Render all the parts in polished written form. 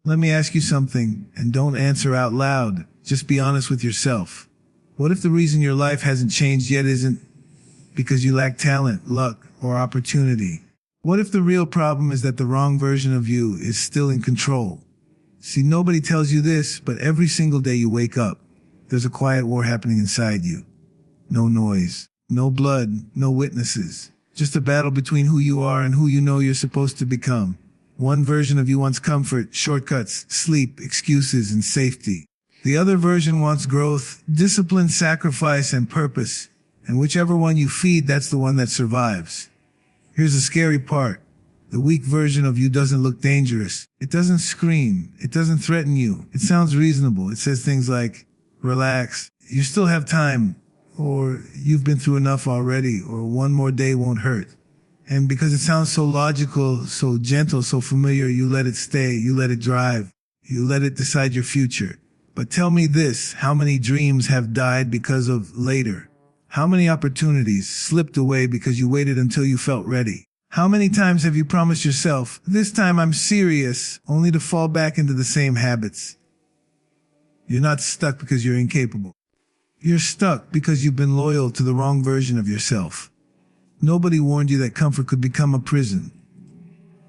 Let me ask you something, and don't answer out loud. Just be honest with yourself. What if the reason your life hasn't changed yet isn't because you lack talent, luck, or opportunity? What if the real problem is that the wrong version of you is still in control? See, nobody tells you this, but every single day you wake up, there's a quiet war happening inside you. No noise, no blood, no witnesses. Just a battle between who you are and who you know you're supposed to become. One version of you wants comfort, shortcuts, sleep, excuses, and safety. The other version wants growth, discipline, sacrifice, and purpose. And whichever one you feed, that's the one that survives. Here's the scary part. The weak version of you doesn't look dangerous. It doesn't scream. It doesn't threaten you. It sounds reasonable. It says things like, relax, you still have time, or you've been through enough already, or one more day won't hurt. And because it sounds so logical, so gentle, so familiar, you let it stay, you let it drive, you let it decide your future. But tell me this, how many dreams have died because of later? How many opportunities slipped away because you waited until you felt ready? How many times have you promised yourself, this time I'm serious, only to fall back into the same habits? You're not stuck because you're incapable. You're stuck because you've been loyal to the wrong version of yourself. Nobody warned you that comfort could become a prison.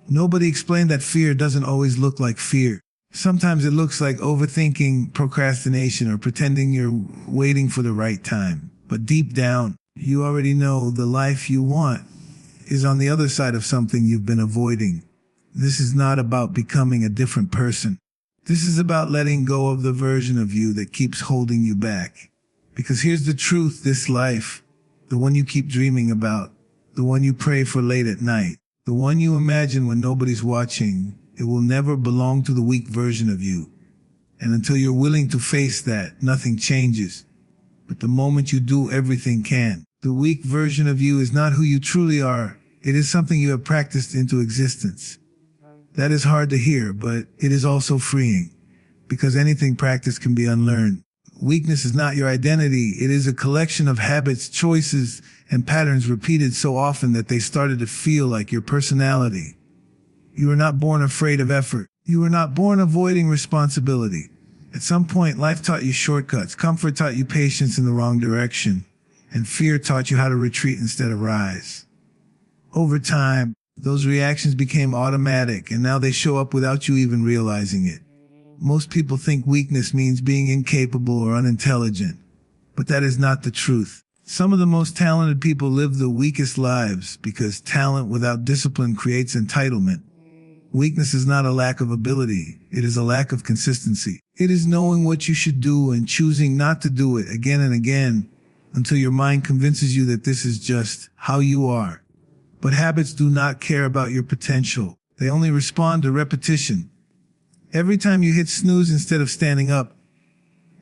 Nobody explained that fear doesn't always look like fear. Sometimes it looks like overthinking, procrastination, or pretending you're waiting for the right time. But deep down, you already know the life you want is on the other side of something you've been avoiding. This is not about becoming a different person. This is about letting go of the version of you that keeps holding you back. Because here's the truth, this life, the one you keep dreaming about, the one you pray for late at night, the one you imagine when nobody's watching, it will never belong to the weak version of you. And until you're willing to face that, nothing changes. But the moment you do, everything can. The weak version of you is not who you truly are. It is something you have practiced into existence. That is hard to hear, but it is also freeing, because anything practiced can be unlearned. Weakness is not your identity. It is a collection of habits, choices, and patterns repeated so often that they started to feel like your personality. You were not born afraid of effort. You were not born avoiding responsibility. At some point, life taught you shortcuts, comfort taught you patience in the wrong direction, and fear taught you how to retreat instead of rise. Over time, those reactions became automatic, and now they show up without you even realizing it. Most people think weakness means being incapable or unintelligent, but that is not the truth. Some of the most talented people live the weakest lives because talent without discipline creates entitlement. Weakness is not a lack of ability. It is a lack of consistency. It is knowing what you should do and choosing not to do it again and again until your mind convinces you that this is just how you are. But habits do not care about your potential. They only respond to repetition. Every time you hit snooze instead of standing up,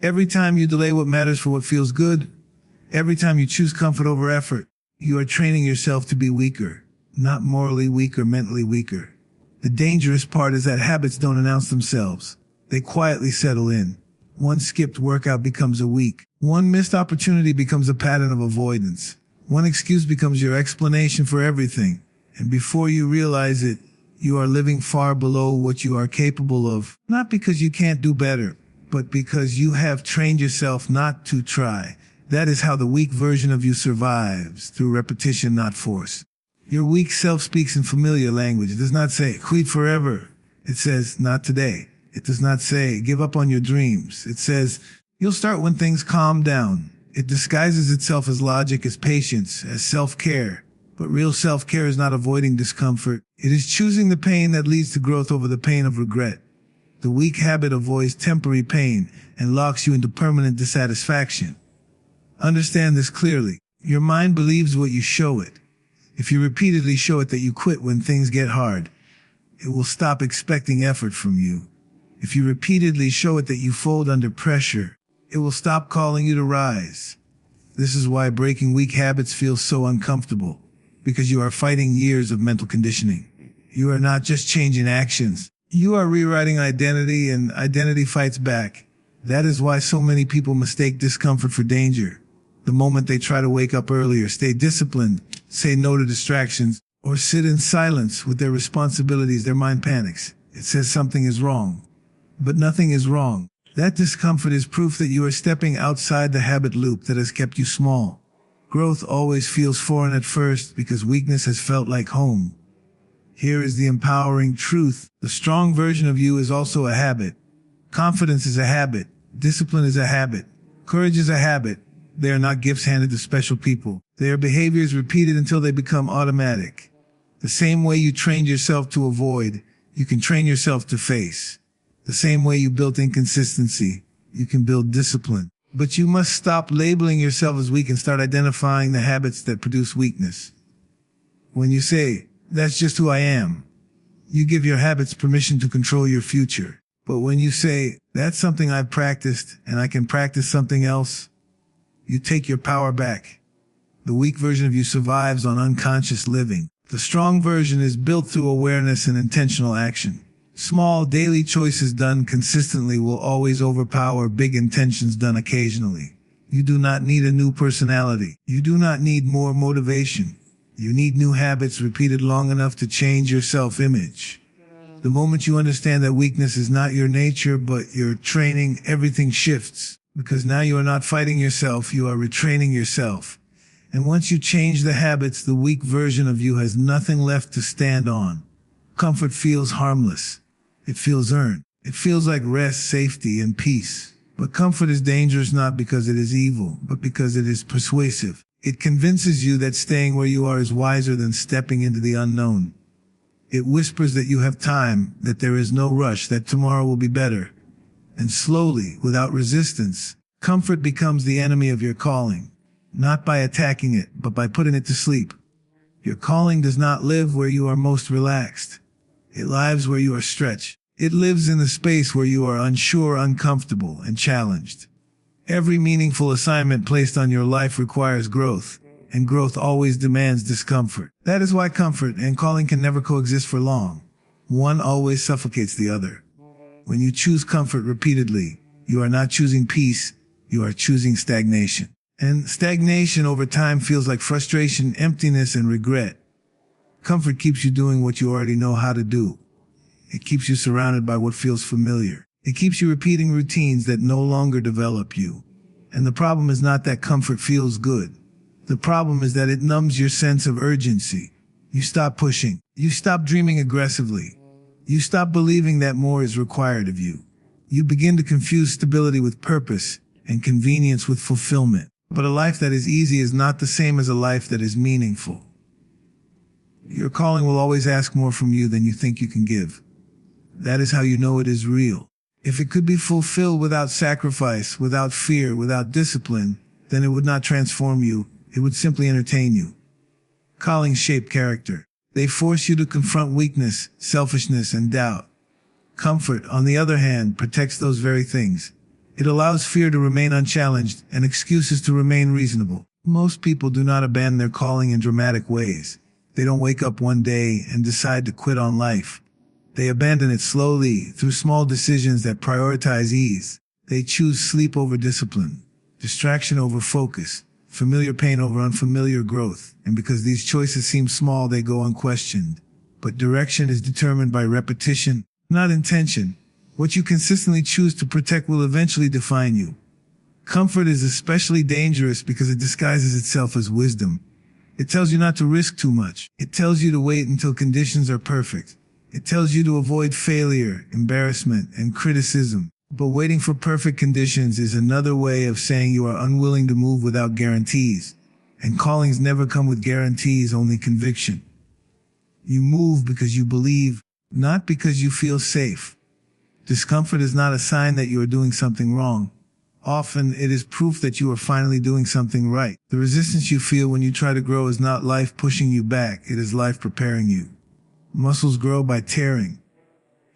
every time you delay what matters for what feels good, every time you choose comfort over effort, you are training yourself to be weaker, not morally weaker, mentally weaker. The dangerous part is that habits don't announce themselves. They quietly settle in. One skipped workout becomes a week. One missed opportunity becomes a pattern of avoidance. One excuse becomes your explanation for everything. And before you realize it, you are living far below what you are capable of, not because you can't do better, but because you have trained yourself not to try. That is how the weak version of you survives, through repetition, not force. Your weak self speaks in familiar language. It does not say, quit forever. It says, not today. It does not say, give up on your dreams. It says, you'll start when things calm down. It disguises itself as logic, as patience, as self-care. But real self-care is not avoiding discomfort. It is choosing the pain that leads to growth over the pain of regret. The weak habit avoids temporary pain and locks you into permanent dissatisfaction. Understand this clearly. Your mind believes what you show it. If you repeatedly show it that you quit when things get hard, it will stop expecting effort from you. If you repeatedly show it that you fold under pressure, it will stop calling you to rise. This is why breaking weak habits feels so uncomfortable, because you are fighting years of mental conditioning. You are not just changing actions. You are rewriting identity, and identity fights back. That is why so many people mistake discomfort for danger. The moment they try to wake up earlier, stay disciplined, say no to distractions, or sit in silence with their responsibilities, their mind panics. It says something is wrong. but nothing is wrong. That discomfort is proof that you are stepping outside the habit loop that has kept you small. Growth always feels foreign at first because weakness has felt like home. Here is the empowering truth. The strong version of you is also a habit. Confidence is a habit. Discipline is a habit. Courage is a habit. They are not gifts handed to special people. They are behaviors repeated until they become automatic. The same way you trained yourself to avoid, you can train yourself to face. The same way you built inconsistency, you can build discipline. But you must stop labeling yourself as weak and start identifying the habits that produce weakness. When you say, "That's just who I am," you give your habits permission to control your future. But when you say, "That's something I've practiced and I can practice something else," you take your power back. The weak version of you survives on unconscious living. The strong version is built through awareness and intentional action. Small daily choices done consistently will always overpower big intentions done occasionally. You do not need a new personality. You do not need more motivation. You need new habits repeated long enough to change your self-image. The moment you understand that weakness is not your nature, but your training, everything shifts. Because now you are not fighting yourself, you are retraining yourself. And once you change the habits, the weak version of you has nothing left to stand on. Comfort feels harmless. It feels earned. It feels like rest, safety, and peace. But comfort is dangerous not because it is evil, but because it is persuasive. It convinces you that staying where you are is wiser than stepping into the unknown. It whispers that you have time, that there is no rush, that tomorrow will be better. And slowly, without resistance, comfort becomes the enemy of your calling. Not by attacking it, but by putting it to sleep. Your calling does not live where you are most relaxed. It lives where you are stretched. It lives in the space where you are unsure, uncomfortable, and challenged. Every meaningful assignment placed on your life requires growth, and growth always demands discomfort. That is why comfort and calling can never coexist for long. One always suffocates the other. When you choose comfort repeatedly, you are not choosing peace, you are choosing stagnation. And stagnation over time feels like frustration, emptiness, and regret. Comfort keeps you doing what you already know how to do. It keeps you surrounded by what feels familiar. It keeps you repeating routines that no longer develop you. And the problem is not that comfort feels good. The problem is that it numbs your sense of urgency. You stop pushing. You stop dreaming aggressively. You stop believing that more is required of you. You begin to confuse stability with purpose and convenience with fulfillment. But a life that is easy is not the same as a life that is meaningful. Your calling will always ask more from you than you think you can give. That is how you know it is real. If it could be fulfilled without sacrifice, without fear, without discipline, then it would not transform you. It would simply entertain you. Callings shape character. They force you to confront weakness, selfishness, and doubt. Comfort, on the other hand, protects those very things. It allows fear to remain unchallenged and excuses to remain reasonable. Most people do not abandon their calling in dramatic ways. They don't wake up one day and decide to quit on life. They abandon it slowly through small decisions that prioritize ease. They choose sleep over discipline, distraction over focus, familiar pain over unfamiliar growth. And because these choices seem small, they go unquestioned. But direction is determined by repetition, not intention. What you consistently choose to protect will eventually define you. Comfort is especially dangerous because it disguises itself as wisdom. It tells you not to risk too much. It tells you to wait until conditions are perfect. It tells you to avoid failure, embarrassment, and criticism. But waiting for perfect conditions is another way of saying you are unwilling to move without guarantees. And callings never come with guarantees, only conviction. You move because you believe, not because you feel safe. Discomfort is not a sign that you are doing something wrong. Often, it is proof that you are finally doing something right. The resistance you feel when you try to grow is not life pushing you back, it is life preparing you. Muscles grow by tearing.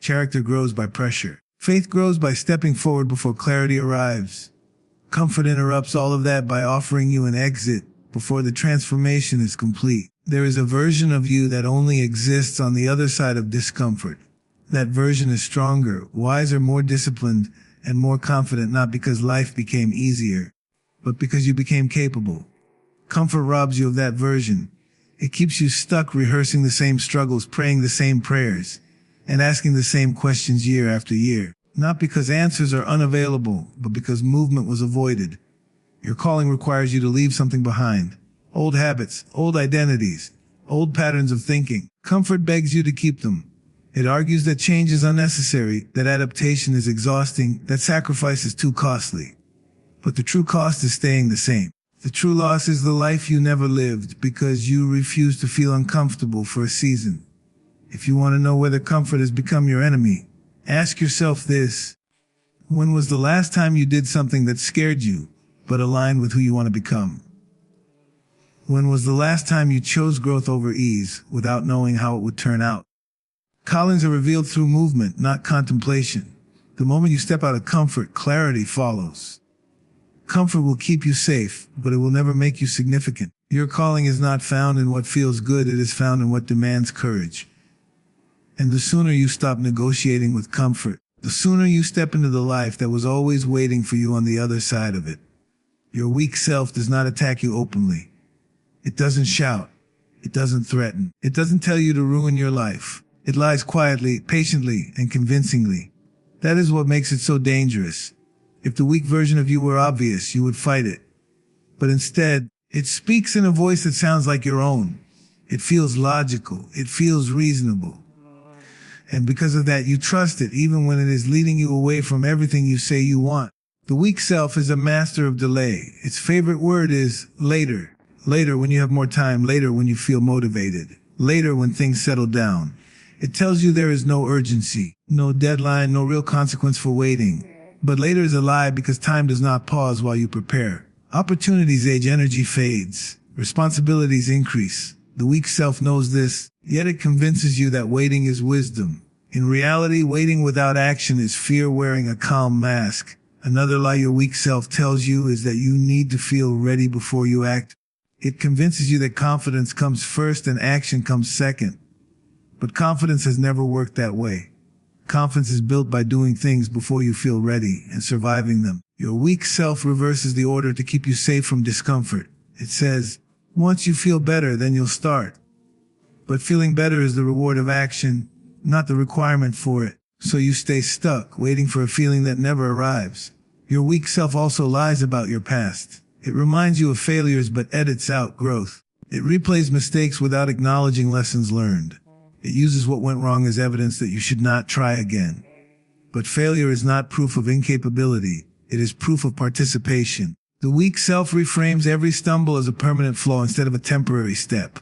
Character grows by pressure. Faith grows by stepping forward before clarity arrives. Comfort interrupts all of that by offering you an exit before the transformation is complete. There is a version of you that only exists on the other side of discomfort. That version is stronger, wiser, more disciplined, and more confident, not because life became easier, but because you became capable. Comfort robs you of that version. It keeps you stuck rehearsing the same struggles, praying the same prayers, and asking the same questions year after year. Not because answers are unavailable, but because movement was avoided. Your calling requires you to leave something behind. Old habits, old identities, old patterns of thinking. Comfort begs you to keep them. It argues that change is unnecessary, that adaptation is exhausting, that sacrifice is too costly. But the true cost is staying the same. The true loss is the life you never lived because you refused to feel uncomfortable for a season. If you want to know whether comfort has become your enemy, ask yourself this. When was the last time you did something that scared you, but aligned with who you want to become? When was the last time you chose growth over ease without knowing how it would turn out? Callings are revealed through movement, not contemplation. The moment you step out of comfort, clarity follows. Comfort will keep you safe, but it will never make you significant. Your calling is not found in what feels good, it is found in what demands courage. And the sooner you stop negotiating with comfort, the sooner you step into the life that was always waiting for you on the other side of it. Your weak self does not attack you openly. It doesn't shout. It doesn't threaten. It doesn't tell you to ruin your life. It lies quietly, patiently, and convincingly. That is what makes it so dangerous. If the weak version of you were obvious, you would fight it. But instead, it speaks in a voice that sounds like your own. It feels logical. It feels reasonable. And because of that, you trust it, even when it is leading you away from everything you say you want. The weak self is a master of delay. Its favorite word is later. Later when you have more time. Later when you feel motivated. Later when things settle down. It tells you there is no urgency, no deadline, no real consequence for waiting. But later is a lie because time does not pause while you prepare. Opportunities age, energy fades. Responsibilities increase. The weak self knows this, yet it convinces you that waiting is wisdom. In reality, waiting without action is fear wearing a calm mask. Another lie your weak self tells you is that you need to feel ready before you act. It convinces you that confidence comes first and action comes second. But confidence has never worked that way. Confidence is built by doing things before you feel ready and surviving them. Your weak self reverses the order to keep you safe from discomfort. It says, once you feel better, then you'll start. But feeling better is the reward of action, not the requirement for it. So you stay stuck, waiting for a feeling that never arrives. Your weak self also lies about your past. It reminds you of failures but edits out growth. It replays mistakes without acknowledging lessons learned. It uses what went wrong as evidence that you should not try again. But failure is not proof of incapability. It is proof of participation. The weak self reframes every stumble as a permanent flaw instead of a temporary step.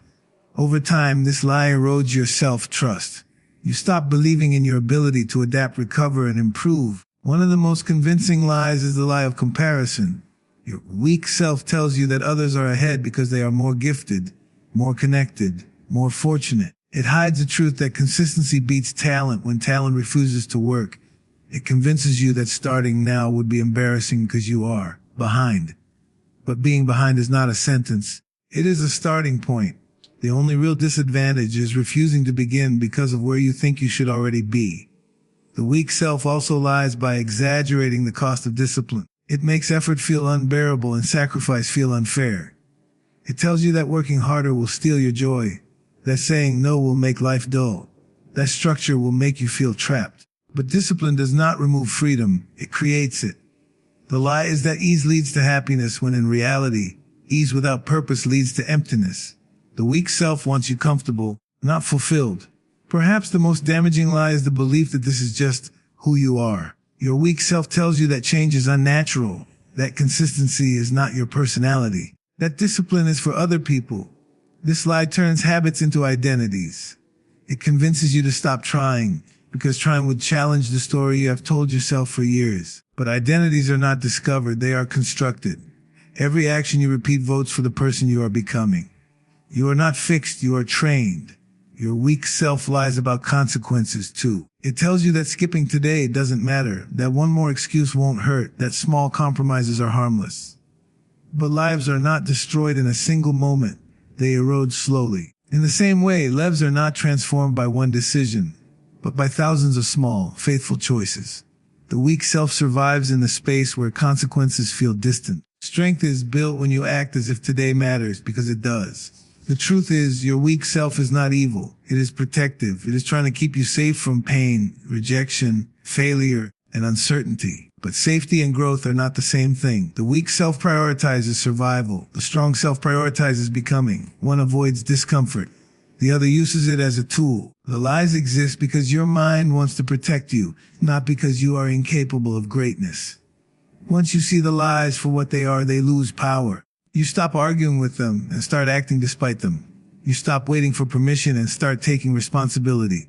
Over time, this lie erodes your self-trust. You stop believing in your ability to adapt, recover, and improve. One of the most convincing lies is the lie of comparison. Your weak self tells you that others are ahead because they are more gifted, more connected, more fortunate. It hides the truth that consistency beats talent when talent refuses to work. It convinces you that starting now would be embarrassing because you are behind. But being behind is not a sentence. It is a starting point. The only real disadvantage is refusing to begin because of where you think you should already be. The weak self also lies by exaggerating the cost of discipline. It makes effort feel unbearable and sacrifice feel unfair. It tells you that working harder will steal your joy, that saying no will make life dull, that structure will make you feel trapped. But discipline does not remove freedom, it creates it. The lie is that ease leads to happiness when in reality, ease without purpose leads to emptiness. The weak self wants you comfortable, not fulfilled. Perhaps the most damaging lie is the belief that this is just who you are. Your weak self tells you that change is unnatural, that consistency is not your personality, that discipline is for other people. This lie turns habits into identities. It convinces you to stop trying, because trying would challenge the story you have told yourself for years. But identities are not discovered, they are constructed. Every action you repeat votes for the person you are becoming. You are not fixed, you are trained. Your weak self lies about consequences too. It tells you that skipping today doesn't matter, that one more excuse won't hurt, that small compromises are harmless. But lives are not destroyed in a single moment. They erode slowly. In the same way, lives are not transformed by one decision, but by thousands of small, faithful choices. The weak self survives in the space where consequences feel distant. Strength is built when you act as if today matters, because it does. The truth is, your weak self is not evil. It is protective. It is trying to keep you safe from pain, rejection, failure, and uncertainty. But safety and growth are not the same thing. The weak self prioritizes survival. The strong self prioritizes becoming. One avoids discomfort. The other uses it as a tool. The lies exist because your mind wants to protect you, not because you are incapable of greatness. Once you see the lies for what they are, they lose power. You stop arguing with them and start acting despite them. You stop waiting for permission and start taking responsibility.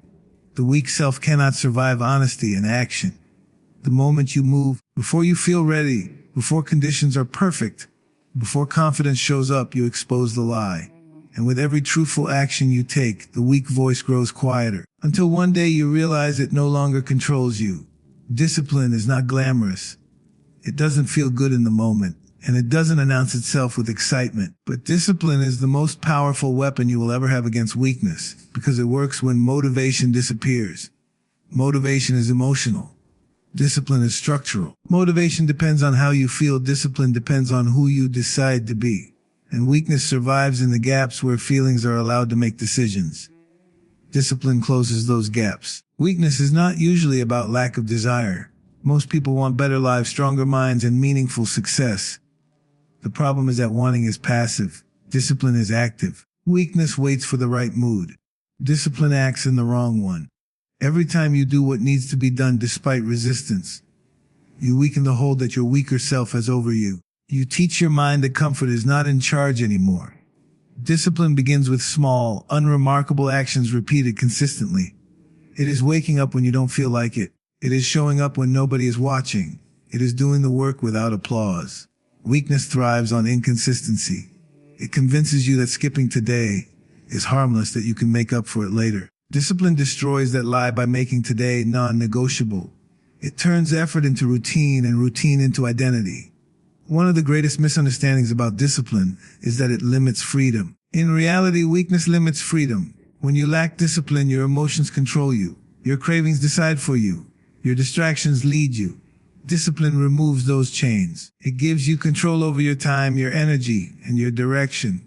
The weak self cannot survive honesty and action. The moment you move, before you feel ready, before conditions are perfect, before confidence shows up, you expose the lie. And with every truthful action you take, the weak voice grows quieter, until one day you realize it no longer controls you. Discipline is not glamorous. It doesn't feel good in the moment, and it doesn't announce itself with excitement. But discipline is the most powerful weapon you will ever have against weakness, because it works when motivation disappears. Motivation is emotional. Discipline is structural. Motivation depends on how you feel. Discipline depends on who you decide to be. And weakness survives in the gaps where feelings are allowed to make decisions. Discipline closes those gaps. Weakness is not usually about lack of desire. Most people want better lives, stronger minds, and meaningful success. The problem is that wanting is passive. Discipline is active. Weakness waits for the right mood. Discipline acts in the wrong one. Every time you do what needs to be done despite resistance, you weaken the hold that your weaker self has over you. You teach your mind that comfort is not in charge anymore. Discipline begins with small, unremarkable actions repeated consistently. It is waking up when you don't feel like it. It is showing up when nobody is watching. It is doing the work without applause. Weakness thrives on inconsistency. It convinces you that skipping today is harmless, that you can make up for it later. Discipline destroys that lie by making today non-negotiable. It turns effort into routine and routine into identity. One of the greatest misunderstandings about discipline is that it limits freedom. In reality, weakness limits freedom. When you lack discipline, your emotions control you. Your cravings decide for you. Your distractions lead you. Discipline removes those chains. It gives you control over your time, your energy, and your direction.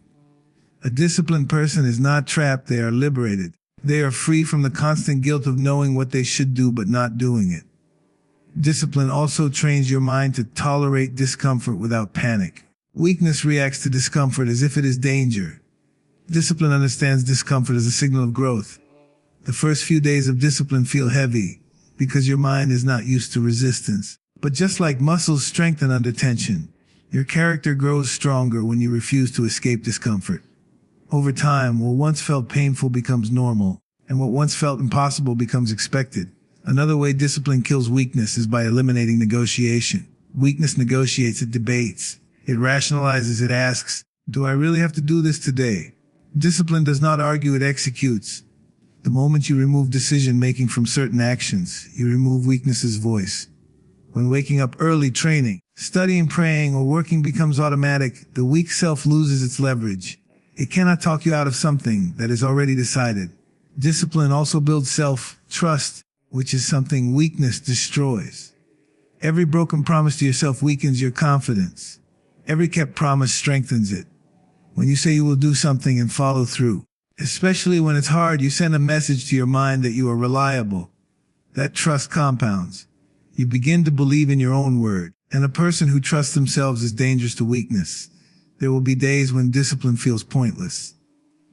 A disciplined person is not trapped, they are liberated. They are free from the constant guilt of knowing what they should do but not doing it. Discipline also trains your mind to tolerate discomfort without panic. Weakness reacts to discomfort as if it is danger. Discipline understands discomfort as a signal of growth. The first few days of discipline feel heavy because your mind is not used to resistance. But just like muscles strengthen under tension, your character grows stronger when you refuse to escape discomfort. Over time, what once felt painful becomes normal, and what once felt impossible becomes expected. Another way discipline kills weakness is by eliminating negotiation. Weakness negotiates, it debates, it rationalizes, it asks, do I really have to do this today? Discipline does not argue, it executes. The moment you remove decision-making from certain actions, you remove weakness's voice. When waking up early, training, studying, praying, or working becomes automatic, the weak self loses its leverage. It cannot talk you out of something that is already decided. Discipline also builds self-trust, which is something weakness destroys. Every broken promise to yourself weakens your confidence. Every kept promise strengthens it. When you say you will do something and follow through, especially when it's hard, you send a message to your mind that you are reliable. That trust compounds. You begin to believe in your own word, and a person who trusts themselves is dangerous to weakness. There will be days when discipline feels pointless.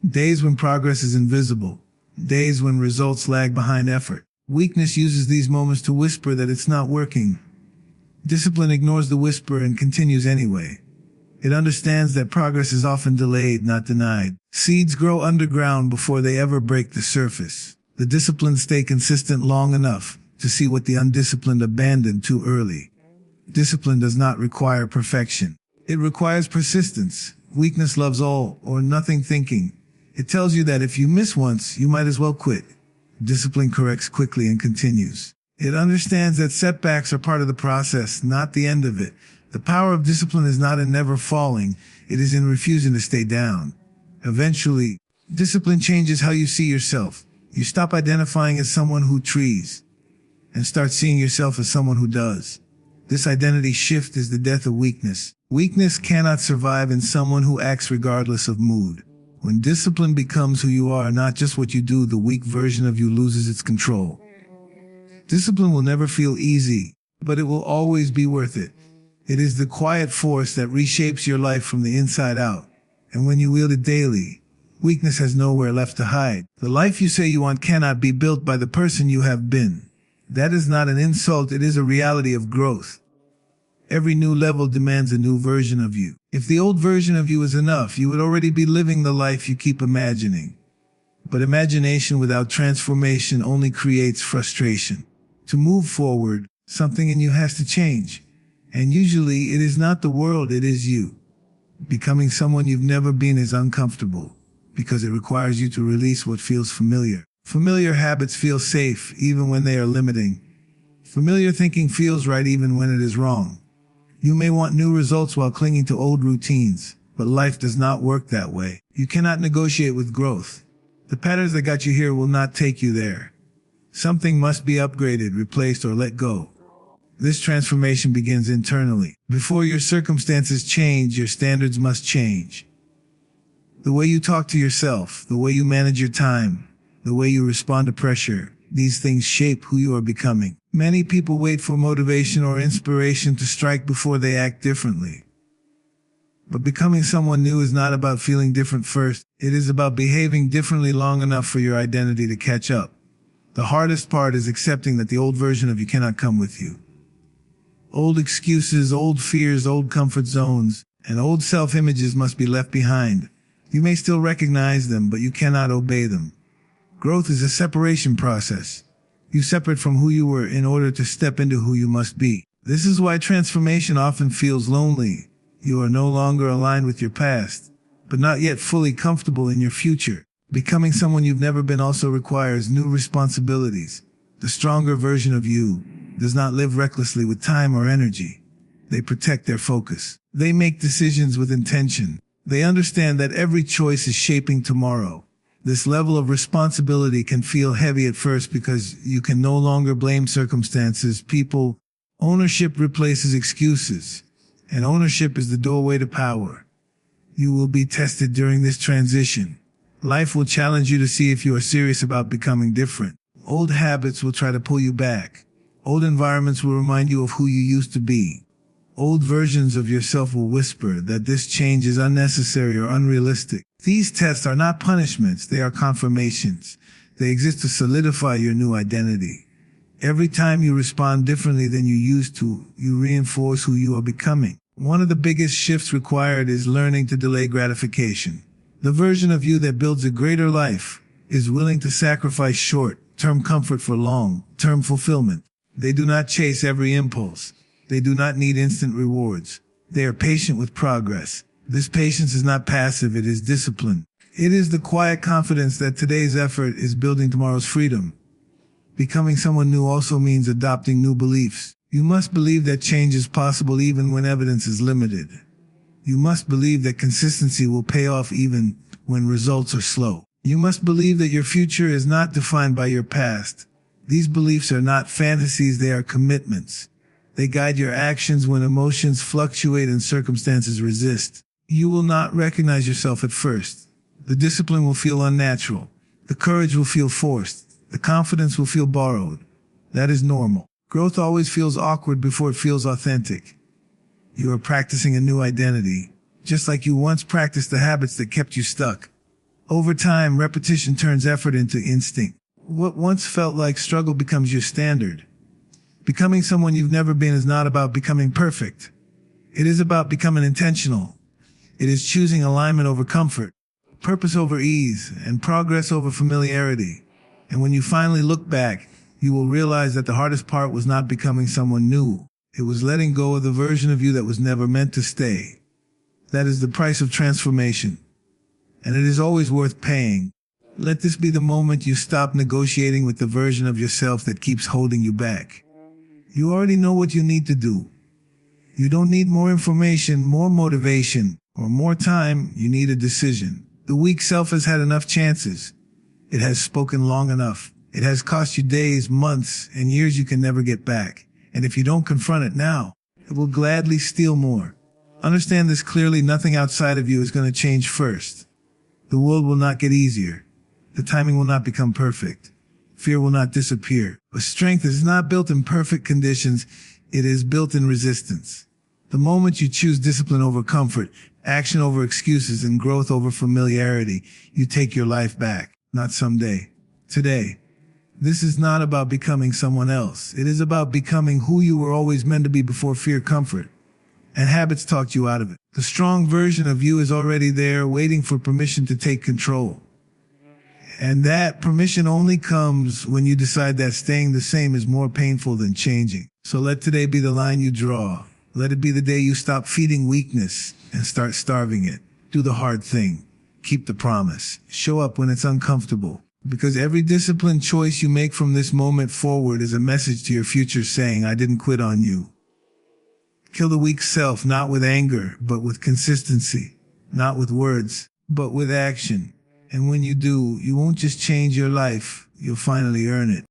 Days when progress is invisible. Days when results lag behind effort. Weakness uses these moments to whisper that it's not working. Discipline ignores the whisper and continues anyway. It understands that progress is often delayed, not denied. Seeds grow underground before they ever break the surface. The disciplined stay consistent long enough to see what the undisciplined abandon too early. Discipline does not require perfection. It requires persistence. Weakness loves all or nothing thinking. It tells you that if you miss once, you might as well quit. Discipline corrects quickly and continues. It understands that setbacks are part of the process, not the end of it. The power of discipline is not in never falling, it is in refusing to stay down. Eventually, discipline changes how you see yourself. You stop identifying as someone who trees and start seeing yourself as someone who does. This identity shift is the death of weakness. Weakness cannot survive in someone who acts regardless of mood. When discipline becomes who you are, not just what you do, the weak version of you loses its control. Discipline will never feel easy. but it will always be worth it. It is the quiet force that reshapes your life from the inside out. And when you wield it daily, weakness has nowhere left to hide. The life you say you want cannot be built by the person you have been. That is not an insult, it is a reality of growth. Every new level demands a new version of you. If the old version of you is enough, you would already be living the life you keep imagining. But imagination without transformation only creates frustration. To move forward, something in you has to change. And usually it is not the world, it is you. Becoming someone you've never been is uncomfortable because it requires you to release what feels familiar. Familiar habits feel safe even when they are limiting. Familiar thinking feels right even when it is wrong. You may want new results while clinging to old routines, but life does not work that way. You cannot negotiate with growth. The patterns that got you here will not take you there. Something must be upgraded, replaced, or let go. This transformation begins internally. Before your circumstances change, your standards must change. The way you talk to yourself, the way you manage your time, the way you respond to pressure, these things shape who you are becoming. Many people wait for motivation or inspiration to strike before they act differently. But becoming someone new is not about feeling different first. It is about behaving differently long enough for your identity to catch up. The hardest part is accepting that the old version of you cannot come with you. Old excuses, old fears, old comfort zones, and old self-images must be left behind. You may still recognize them, but you cannot obey them. Growth is a separation process. You separate from who you were in order to step into who you must be. This is why transformation often feels lonely. You are no longer aligned with your past, but not yet fully comfortable in your future. Becoming someone you've never been also requires new responsibilities. The stronger version of you does not live recklessly with time or energy. They protect their focus. They make decisions with intention. They understand that every choice is shaping tomorrow. This level of responsibility can feel heavy at first because you can no longer blame circumstances, people. Ownership replaces excuses, and ownership is the doorway to power. You will be tested during this transition. Life will challenge you to see if you are serious about becoming different. Old habits will try to pull you back. Old environments will remind you of who you used to be. Old versions of yourself will whisper that this change is unnecessary or unrealistic. These tests are not punishments, they are confirmations. They exist to solidify your new identity. Every time you respond differently than you used to, you reinforce who you are becoming. One of the biggest shifts required is learning to delay gratification. The version of you that builds a greater life is willing to sacrifice short-term comfort for long-term fulfillment. They do not chase every impulse. They do not need instant rewards. They are patient with progress. This patience is not passive, it is discipline. It is the quiet confidence that today's effort is building tomorrow's freedom. Becoming someone new also means adopting new beliefs. You must believe that change is possible even when evidence is limited. You must believe that consistency will pay off even when results are slow. You must believe that your future is not defined by your past. These beliefs are not fantasies, they are commitments. They guide your actions when emotions fluctuate and circumstances resist. You will not recognize yourself at first. The discipline will feel unnatural. The courage will feel forced. The confidence will feel borrowed. That is normal. Growth always feels awkward before it feels authentic. You are practicing a new identity, just like you once practiced the habits that kept you stuck. Over time, repetition turns effort into instinct. What once felt like struggle becomes your standard. Becoming someone you've never been is not about becoming perfect. It is about becoming intentional. It is choosing alignment over comfort, purpose over ease, and progress over familiarity. And when you finally look back, you will realize that the hardest part was not becoming someone new. It was letting go of the version of you that was never meant to stay. That is the price of transformation. And it is always worth paying. Let this be the moment you stop negotiating with the version of yourself that keeps holding you back. You already know what you need to do. You don't need more information, more motivation, or more time. You need a decision. The weak self has had enough chances. It has spoken long enough. It has cost you days, months, and years you can never get back. And if you don't confront it now, it will gladly steal more. Understand this clearly, nothing outside of you is going to change first. The world will not get easier. The timing will not become perfect. Fear will not disappear. But strength is not built in perfect conditions. It is built in resistance. The moment you choose discipline over comfort, action over excuses, and growth over familiarity, you take your life back. Not someday. Today. This is not about becoming someone else. It is about becoming who you were always meant to be before fear, comfort, and habits talked you out of it. The strong version of you is already there, waiting for permission to take control. And that permission only comes when you decide that staying the same is more painful than changing. So let today be the line you draw. Let it be the day you stop feeding weakness and start starving it. Do the hard thing. Keep the promise. Show up when it's uncomfortable. Because every disciplined choice you make from this moment forward is a message to your future saying, I didn't quit on you. Kill the weak self, not with anger, but with consistency. Not with words, but with action. And when you do, you won't just change your life, you'll finally earn it.